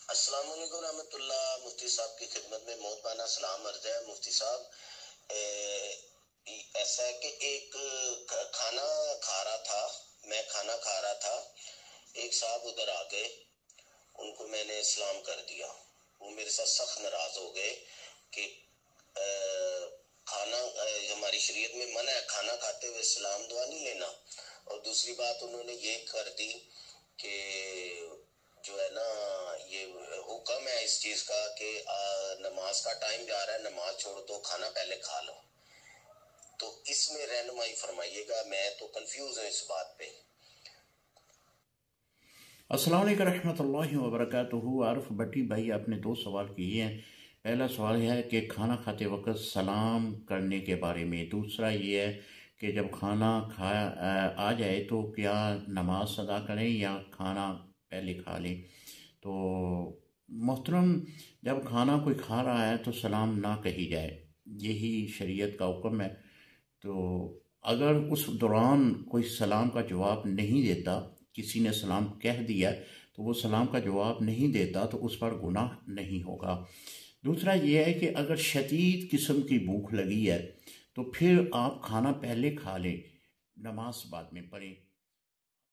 السلام علیکم رحمۃ اللہ۔ مفتی صاحب کی خدمت میں محترمانہ سلام عرض ہے۔ مفتی صاحب، ایسا ہے کہ ایک کھانا کھا رہا تھا، میں کھانا کھا رہا تھا، ایک صاحب ادھر آ گئے، ان کو میں نے اسلام کر دیا۔ وہ میرے ساتھ سخت ناراض ہو گئے کہ کھانا ہماری شریعت میں منع ہے کھانا کھاتے ہوئے سلام دعا نہیں لینا، اور دوسری بات انہوں نے یہ کر دی کہ جو ہے نا یہ حکم ہے اس چیز کا کہ نماز کا ٹائم جا رہا ہے، نماز چھوڑ دو، کھانا پہلے کھا لو۔ تو اس میں رہنمائی فرمائیے گا، میں تو کنفیوز ہوں اس بات پہ۔ السلام علیکم رحمۃ اللہ وبرکاتہ۔ عارف بٹی بھائی، آپ نے 2 سوال کیے ہیں۔ پہلا سوال ہے کہ کھانا کھاتے وقت سلام کرنے کے بارے میں، دوسرا یہ ہے کہ جب کھانا آ جائے تو کیا نماز ادا کریں یا کھانا پہلے کھا لیں۔ تو محترم، جب کھانا کوئی کھا رہا ہے تو سلام نہ کہی جائے، یہی شریعت کا حکم ہے۔ تو اگر اس دوران کوئی سلام کا جواب نہیں دیتا، کسی نے سلام کہہ دیا تو وہ سلام کا جواب نہیں دیتا تو اس پر گناہ نہیں ہوگا۔ دوسرا یہ ہے کہ اگر شدید قسم کی بھوک لگی ہے تو پھر آپ کھانا پہلے کھا لیں، نماز بعد میں پڑھیں۔